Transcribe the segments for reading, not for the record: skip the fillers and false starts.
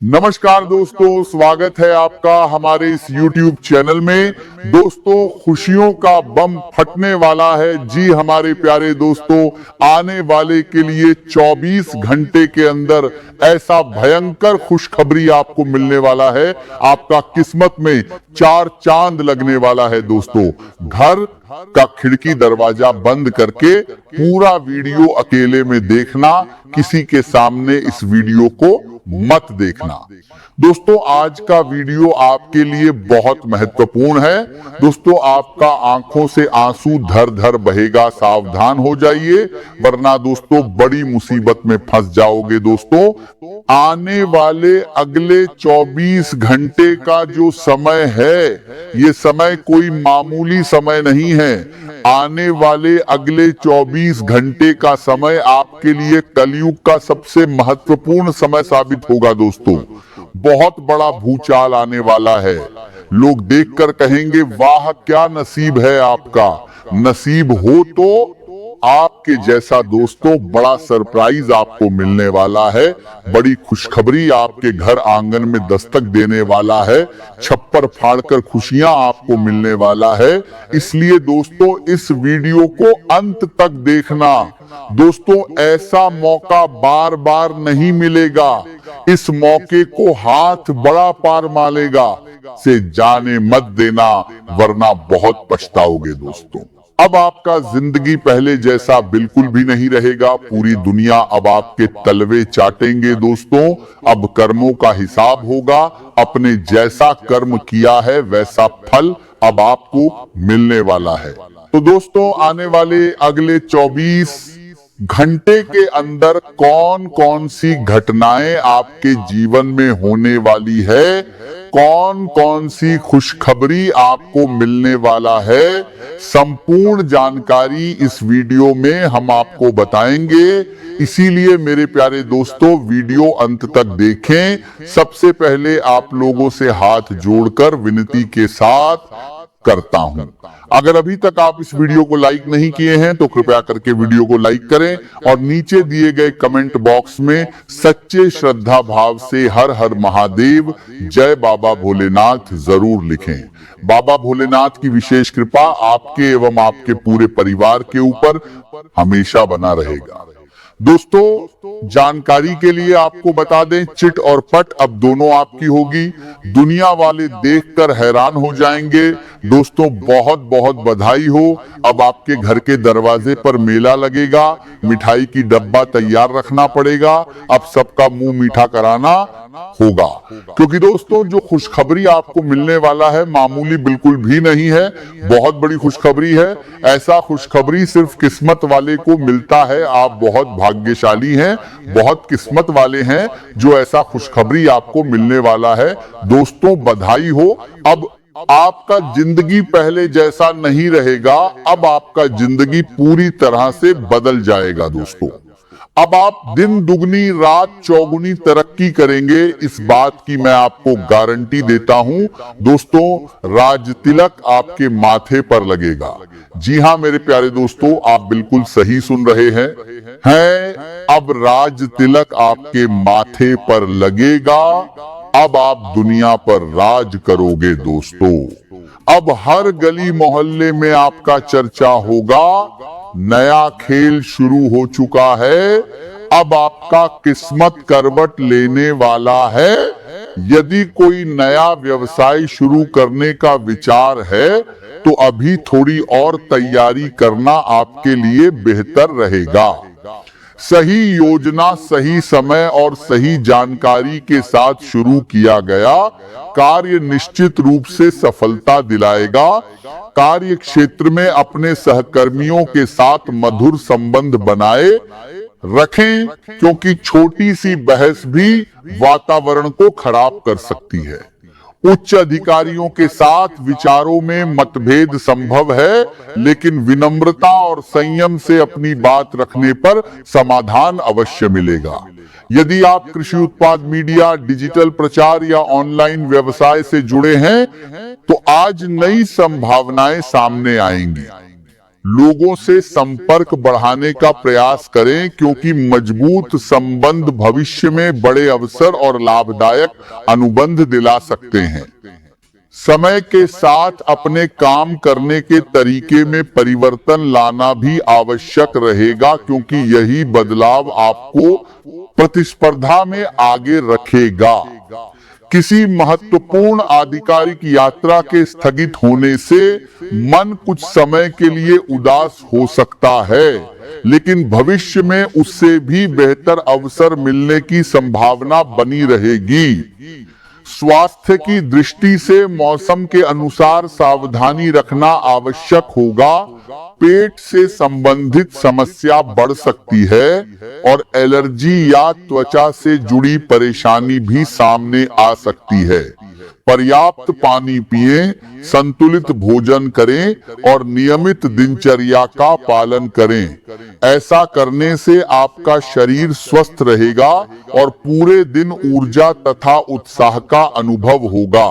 नमस्कार दोस्तों, स्वागत है आपका हमारे इस YouTube चैनल में। दोस्तों, खुशियों का बम फटने वाला है। जी हमारे प्यारे दोस्तों, आने वाले के लिए 24 घंटे के अंदर ऐसा भयंकर खुशखबरी आपको मिलने वाला है। आपका किस्मत में 4 चांद लगने वाला है। दोस्तों, घर का खिड़की दरवाजा बंद करके पूरा वीडियो अकेले में देखना, किसी के सामने इस वीडियो को मत देखना। दोस्तों, आज का वीडियो आपके लिए बहुत महत्वपूर्ण है। दोस्तों, आपका आंखों से आंसू धर धर बहेगा, सावधान हो जाइए, वरना दोस्तों बड़ी मुसीबत में फंस जाओगे। दोस्तों, आने वाले अगले 24 घंटे का जो समय है, ये समय कोई मामूली समय नहीं है। आने वाले अगले 24 घंटे का समय आपके लिए कलयुग का सबसे महत्वपूर्ण समय साबित होगा। दोस्तों, बहुत बड़ा भूचाल आने वाला है। लोग देखकर कहेंगे, वाह क्या नसीब है आपका। नसीब हो तो आपके जैसा दोस्तों बड़ा सरप्राइज आपको मिलने वाला है। बड़ी खुशखबरी आपके घर आंगन में दस्तक देने वाला है। छप्पर फाड़कर खुशियां आपको मिलने वाला है। इसलिए दोस्तों, इस वीडियो को अंत तक देखना। दोस्तों, ऐसा मौका बार बार नहीं मिलेगा। इस मौके को हाथ बड़ा पार मारेगा से जाने मत देना, वरना बहुत पछताओगे। दोस्तों, अब आपका जिंदगी पहले जैसा बिल्कुल भी नहीं रहेगा। पूरी दुनिया अब आपके तलवे चाटेंगे। दोस्तों, अब कर्मों का हिसाब होगा। अपने जैसा कर्म किया है वैसा फल अब आपको मिलने वाला है। तो दोस्तों, आने वाले अगले 24 घंटे के अंदर कौन कौन सी घटनाएं आपके जीवन में होने वाली है, कौन कौन सी खुशखबरी आपको मिलने वाला है, संपूर्ण जानकारी इस वीडियो में हम आपको बताएंगे। इसीलिए मेरे प्यारे दोस्तों, वीडियो अंत तक देखें। सबसे पहले आप लोगों से हाथ जोड़कर विनती के साथ करता हूं, अगर अभी तक आप इस वीडियो को लाइक नहीं किए हैं तो कृपया करके वीडियो को लाइक करें और नीचे दिए गए कमेंट बॉक्स में सच्चे श्रद्धा भाव से हर हर महादेव, जय बाबा भोलेनाथ जरूर लिखें। बाबा भोलेनाथ की विशेष कृपा आपके एवं आपके पूरे परिवार के ऊपर हमेशा बना रहेगा। दोस्तों, जानकारी के लिए आपको बता दें, चिट और पट अब दोनों आपकी होगी। दुनिया वाले देखकर हैरान हो जाएंगे। दोस्तों, बहुत बहुत बधाई हो। अब आपके घर के दरवाजे पर मेला लगेगा। मिठाई की डब्बा तैयार रखना पड़ेगा। अब सबका मुंह मीठा कराना होगा, क्योंकि दोस्तों जो खुशखबरी आपको मिलने वाला है मामूली बिल्कुल भी नहीं है, बहुत बड़ी खुशखबरी है। ऐसा खुशखबरी सिर्फ किस्मत वाले को मिलता है। आप बहुत भाग्यशाली हैं, बहुत किस्मत वाले हैं जो ऐसा खुशखबरी आपको मिलने वाला है। दोस्तों, बधाई हो। अब आपका जिंदगी पहले जैसा नहीं रहेगा। अब आपका जिंदगी पूरी तरह से बदल जाएगा। दोस्तों, अब आप दिन दुगनी रात चौगुनी तरक्की करेंगे, इस बात की मैं आपको गारंटी देता हूं। दोस्तों, राज तिलक आपके माथे पर लगेगा। जी हां मेरे प्यारे दोस्तों, आप बिल्कुल सही सुन रहे हैं। अब राज तिलक आपके माथे पर लगेगा। अब आप दुनिया पर राज करोगे। दोस्तों, अब हर गली मोहल्ले में आपका चर्चा होगा। नया खेल शुरू हो चुका है। अब आपका किस्मत करवट लेने वाला है। यदि कोई नया व्यवसाय शुरू करने का विचार है तो अभी थोड़ी और तैयारी करना आपके लिए बेहतर रहेगा। सही योजना, सही समय और सही जानकारी के साथ शुरू किया गया कार्य निश्चित रूप से सफलता दिलाएगा। कार्य क्षेत्र में अपने सहकर्मियों के साथ मधुर संबंध बनाए रखें, क्योंकि छोटी सी बहस भी वातावरण को खराब कर सकती है। उच्च अधिकारियों के साथ विचारों में मतभेद संभव है, लेकिन विनम्रता और संयम से अपनी बात रखने पर समाधान अवश्य मिलेगा। यदि आप कृषि उत्पाद मीडिया, डिजिटल प्रचार या ऑनलाइन व्यवसाय से जुड़े हैं तो आज नई संभावनाएं सामने आएंगी। लोगों से संपर्क बढ़ाने का प्रयास करें, क्योंकि मजबूत संबंध भविष्य में बड़े अवसर और लाभदायक अनुबंध दिला सकते हैं। समय के साथ अपने काम करने के तरीके में परिवर्तन लाना भी आवश्यक रहेगा, क्योंकि यही बदलाव आपको प्रतिस्पर्धा में आगे रखेगा। किसी महत्वपूर्ण आधिकारिक यात्रा के स्थगित होने से मन कुछ समय के लिए उदास हो सकता है, लेकिन भविष्य में उससे भी बेहतर अवसर मिलने की संभावना बनी रहेगी। स्वास्थ्य की दृष्टि से मौसम के अनुसार सावधानी रखना आवश्यक होगा। पेट से संबंधित समस्या बढ़ सकती है और एलर्जी या त्वचा से जुड़ी परेशानी भी सामने आ सकती है। पर्याप्त पानी पिएं, संतुलित भोजन करें और नियमित दिनचर्या का पालन करें। ऐसा करने से आपका शरीर स्वस्थ रहेगा और पूरे दिन ऊर्जा तथा उत्साह का अनुभव होगा।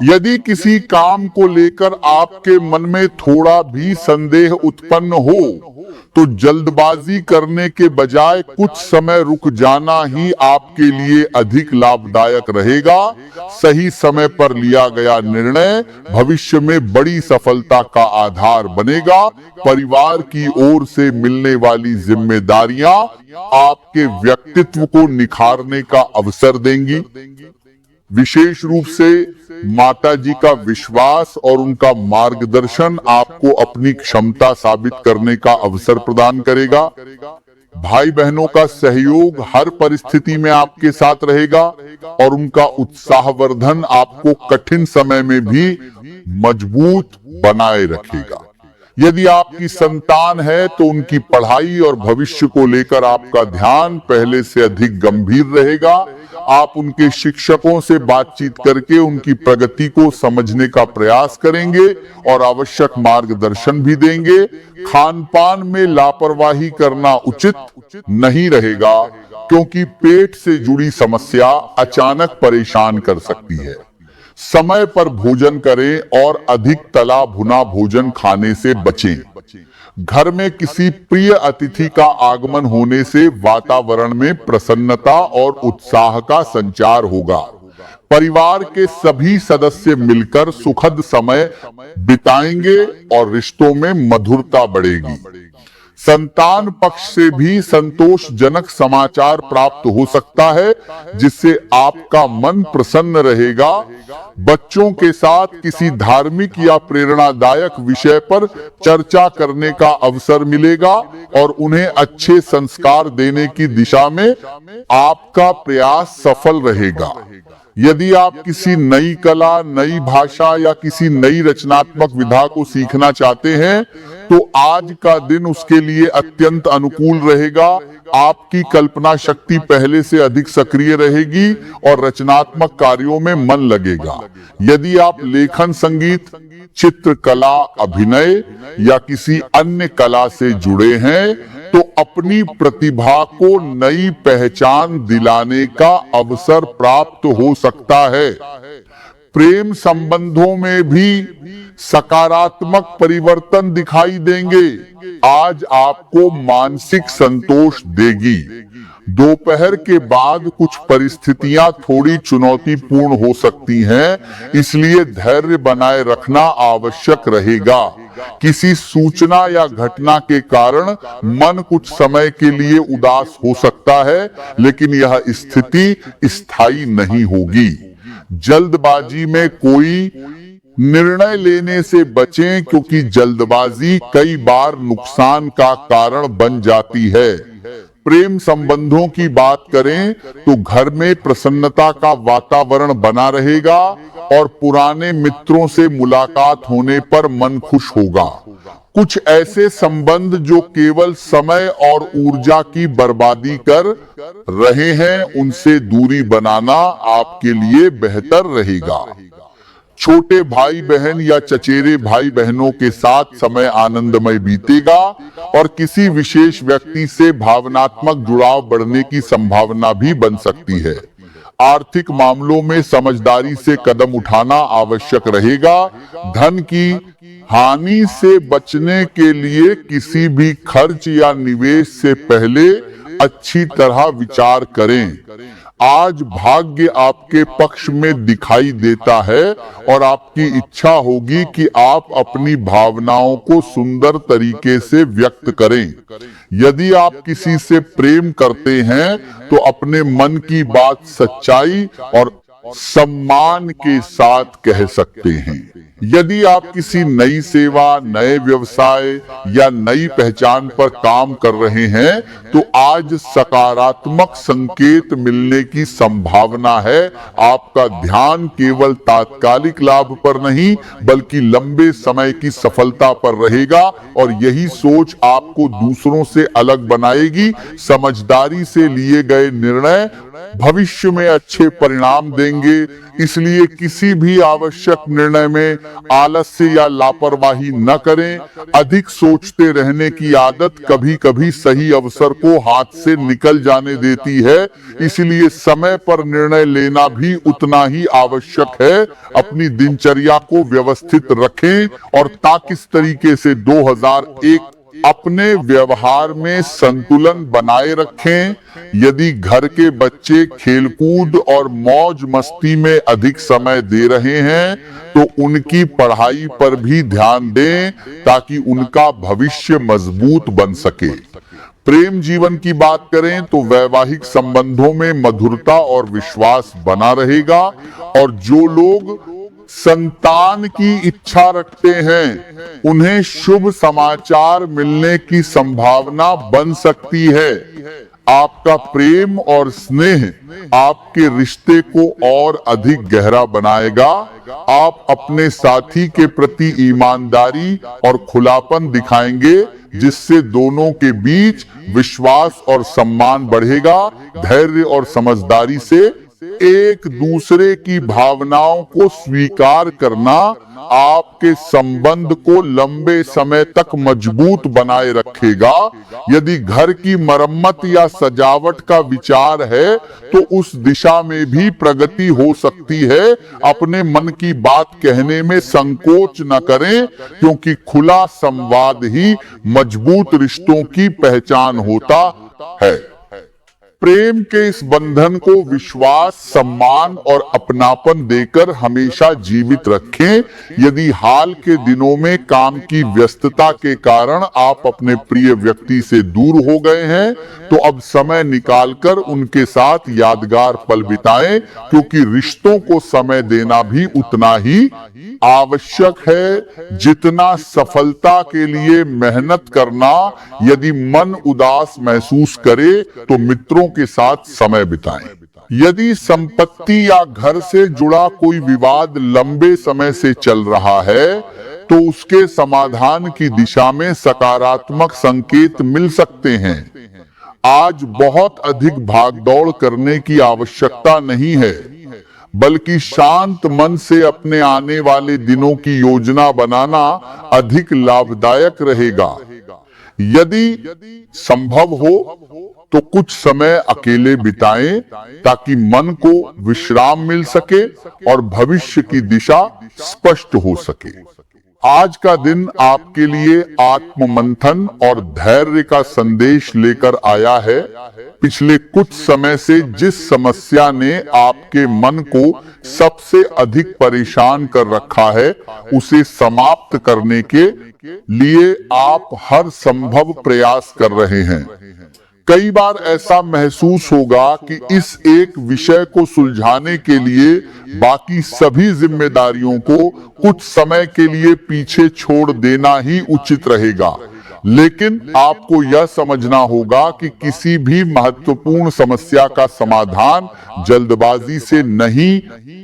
यदि किसी काम को लेकर आपके मन में थोड़ा भी संदेह उत्पन्न हो, तो जल्दबाजी करने के बजाय कुछ समय रुक जाना ही आपके लिए अधिक लाभदायक रहेगा। सही समय पर लिया गया निर्णय भविष्य में बड़ी सफलता का आधार बनेगा। परिवार की ओर से मिलने वाली जिम्मेदारियां आपके व्यक्तित्व को निखारने का अवसर देंगी। विशेष रूप से माताजी का विश्वास और उनका मार्गदर्शन आपको अपनी क्षमता साबित करने का अवसर प्रदान करेगा। भाई बहनों का सहयोग हर परिस्थिति में आपके साथ रहेगा और उनका उत्साहवर्धन आपको कठिन समय में भी मजबूत बनाए रखेगा। यदि आपकी संतान है तो उनकी पढ़ाई और भविष्य को लेकर आपका ध्यान पहले से अधिक गंभीर रहेगा। आप उनके शिक्षकों से बातचीत करके उनकी प्रगति को समझने का प्रयास करेंगे और आवश्यक मार्गदर्शन भी देंगे। खान पान में लापरवाही करना उचित नहीं रहेगा, क्योंकि पेट से जुड़ी समस्या अचानक परेशान कर सकती है। समय पर भोजन करें और अधिक तला भुना भोजन खाने से बचें। घर में किसी प्रिय अतिथि का आगमन होने से वातावरण में प्रसन्नता और उत्साह का संचार होगा। परिवार के सभी सदस्य मिलकर सुखद समय बिताएंगे और रिश्तों में मधुरता बढ़ेगी। संतान पक्ष से भी संतोषजनक समाचार प्राप्त हो सकता है, जिससे आपका मन प्रसन्न रहेगा। बच्चों के साथ किसी धार्मिक या प्रेरणादायक विषय पर चर्चा करने का अवसर मिलेगा और उन्हें अच्छे संस्कार देने की दिशा में आपका प्रयास सफल रहेगा। यदि आप किसी नई कला, नई भाषा या किसी नई रचनात्मक विधा को सीखना चाहते हैं, तो आज का दिन उसके लिए अत्यंत अनुकूल रहेगा। आपकी कल्पना शक्ति पहले से अधिक सक्रिय रहेगी और रचनात्मक कार्यों में मन लगेगा। यदि आप लेखन, संगीत, चित्रकला, अभिनय या किसी अन्य कला से जुड़े हैं, तो अपनी प्रतिभा को नई पहचान दिलाने का अवसर प्राप्त हो सकता है। प्रेम संबंधों में भी सकारात्मक परिवर्तन दिखाई देंगे। आज आपको मानसिक संतोष देगी। दोपहर के बाद कुछ परिस्थितियां थोड़ी चुनौतीपूर्ण हो सकती हैं, इसलिए धैर्य बनाए रखना आवश्यक रहेगा। किसी सूचना या घटना के कारण मन कुछ समय के लिए उदास हो सकता है, लेकिन यह स्थिति स्थायी नहीं होगी। जल्दबाजी में कोई निर्णय लेने से बचें, क्योंकि जल्दबाजी कई बार नुकसान का कारण बन जाती है। प्रेम संबंधों की बात करें तो घर में प्रसन्नता का वातावरण बना रहेगा और पुराने मित्रों से मुलाकात होने पर मन खुश होगा। कुछ ऐसे संबंध जो केवल समय और ऊर्जा की बर्बादी कर रहे हैं, उनसे दूरी बनाना आपके लिए बेहतर रहेगा। छोटे भाई बहन या चचेरे भाई बहनों के साथ समय आनंदमय बीतेगा और किसी विशेष व्यक्ति से भावनात्मक जुड़ाव बढ़ने की संभावना भी बन सकती है। आर्थिक मामलों में समझदारी से कदम उठाना आवश्यक रहेगा। धन की हानि से बचने के लिए किसी भी खर्च या निवेश से पहले अच्छी तरह विचार करें। आज भाग्य आपके पक्ष में दिखाई देता है और आपकी इच्छा होगी कि आप अपनी भावनाओं को सुंदर तरीके से व्यक्त करें। यदि आप किसी से प्रेम करते हैं तो अपने मन की बात सच्चाई और सम्मान के साथ कह सकते हैं। यदि आप किसी नई सेवा, नए व्यवसाय या नई पहचान पर काम कर रहे हैं तो आज सकारात्मक संकेत मिलने की संभावना है। आपका ध्यान केवल तात्कालिक लाभ पर नहीं बल्कि लंबे समय की सफलता पर रहेगा और यही सोच आपको दूसरों से अलग बनाएगी। समझदारी से लिए गए निर्णय भविष्य में अच्छे परिणाम देंगे, इसलिए किसी भी आवश्यक निर्णय में आलस्य या लापरवाही न करें। अधिक सोचते रहने की आदत कभी कभी सही अवसर को हाथ से निकल जाने देती है, इसलिए समय पर निर्णय लेना भी उतना ही आवश्यक है। अपनी दिनचर्या को व्यवस्थित रखें और किस तरीके से 2001 अपने व्यवहार में संतुलन बनाए रखें। यदि घर के बच्चे खेलकूद और मौज मस्ती में अधिक समय दे रहे हैं तो उनकी पढ़ाई पर भी ध्यान दें ताकि उनका भविष्य मजबूत बन सके। प्रेम जीवन की बात करें तो वैवाहिक संबंधों में मधुरता और विश्वास बना रहेगा और जो लोग संतान की इच्छा रखते हैं उन्हें शुभ समाचार मिलने की संभावना बन सकती है। आपका प्रेम और स्नेह आपके रिश्ते को और अधिक गहरा बनाएगा। आप अपने साथी के प्रति ईमानदारी और खुलापन दिखाएंगे जिससे दोनों के बीच विश्वास और सम्मान बढ़ेगा। धैर्य और समझदारी से एक दूसरे की भावनाओं को स्वीकार करना आपके संबंध को लंबे समय तक मजबूत बनाए रखेगा। यदि घर की मरम्मत या सजावट का विचार है तो उस दिशा में भी प्रगति हो सकती है। अपने मन की बात कहने में संकोच न करें क्योंकि खुला संवाद ही मजबूत रिश्तों की पहचान होता है। प्रेम के इस बंधन को विश्वास, सम्मान और अपनापन देकर हमेशा जीवित रखें। यदि हाल के दिनों में काम की व्यस्तता के कारण आप अपने प्रिय व्यक्ति से दूर हो गए हैं तो अब समय निकालकर उनके साथ यादगार पल बिताएं क्योंकि रिश्तों को समय देना भी उतना ही आवश्यक है जितना सफलता के लिए मेहनत करना। यदि मन उदास महसूस करे तो मित्रों के साथ समय बिताएं। यदि संपत्ति या घर से जुड़ा कोई विवाद लंबे समय से चल रहा है तो उसके समाधान की दिशा में सकारात्मक संकेत मिल सकते हैं। आज बहुत अधिक भागदौड़ करने की आवश्यकता नहीं है बल्कि शांत मन से अपने आने वाले दिनों की योजना बनाना अधिक लाभदायक रहेगा। यदि संभव हो तो कुछ समय अकेले बिताएं ताकि मन को विश्राम मिल सके और भविष्य की दिशा स्पष्ट हो सके। आज का दिन आपके लिए आत्म मंथन और धैर्य का संदेश लेकर आया है। पिछले कुछ समय से जिस समस्या ने आपके मन को सबसे अधिक परेशान कर रखा है उसे समाप्त करने के लिए आप हर संभव प्रयास कर रहे हैं। कई बार ऐसा महसूस होगा कि इस एक विषय को सुलझाने के लिए बाकी सभी जिम्मेदारियों को कुछ समय के लिए पीछे छोड़ देना ही उचित रहेगा। लेकिन आपको यह समझना होगा कि किसी भी महत्वपूर्ण समस्या का समाधान जल्दबाजी से नहीं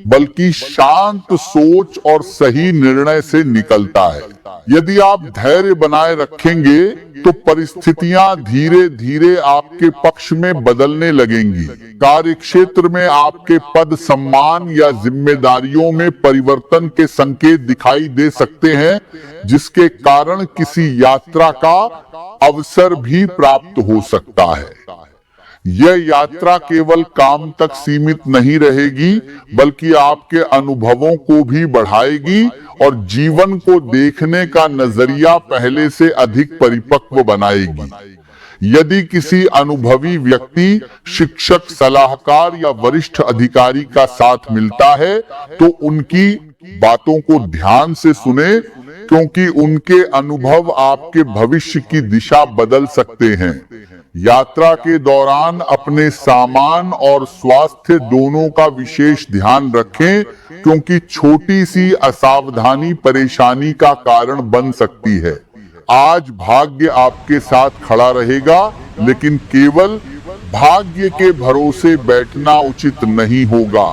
बल्कि शांत सोच और सही निर्णय से निकलता है। यदि आप धैर्य बनाए रखेंगे तो परिस्थितियां धीरे धीरे आपके पक्ष में बदलने लगेंगी। कार्य क्षेत्र में आपके पद, सम्मान या जिम्मेदारियों में परिवर्तन के संकेत दिखाई दे सकते हैं जिसके कारण किसी यात्रा का अवसर भी प्राप्त हो सकता है। यह यात्रा केवल काम तक सीमित नहीं रहेगी, बल्कि आपके अनुभवों को भी बढ़ाएगी और जीवन को देखने का नजरिया पहले से अधिक परिपक्व बनाएगी। यदि किसी अनुभवी व्यक्ति, शिक्षक, सलाहकार या वरिष्ठ अधिकारी का साथ मिलता है तो उनकी बातों को ध्यान से सुने, क्योंकि उनके अनुभव आपके भविष्य की दिशा बदल सकते हैं। यात्रा के दौरान अपने सामान और स्वास्थ्य दोनों का विशेष ध्यान रखें, क्योंकि छोटी सी असावधानी परेशानी का कारण बन सकती है। आज भाग्य आपके साथ खड़ा रहेगा, लेकिन केवल भाग्य के भरोसे बैठना उचित नहीं होगा।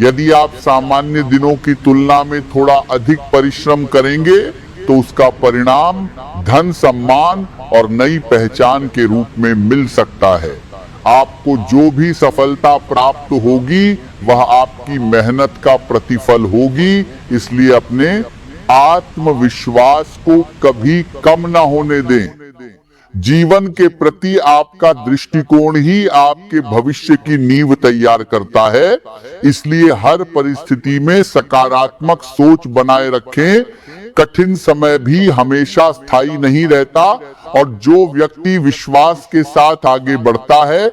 यदि आप सामान्य दिनों की तुलना में थोड़ा अधिक परिश्रम करेंगे तो उसका परिणाम धन, सम्मान और नई पहचान के रूप में मिल सकता है। आपको जो भी सफलता प्राप्त होगी वह आपकी मेहनत का प्रतिफल होगी, इसलिए अपने आत्मविश्वास को कभी कम ना होने दें। जीवन के प्रति आपका दृष्टिकोण ही आपके भविष्य की नींव तैयार करता है, इसलिए हर परिस्थिति में सकारात्मक सोच बनाए रखें। कठिन समय भी हमेशा स्थायी नहीं रहता और जो व्यक्ति विश्वास के साथ आगे बढ़ता है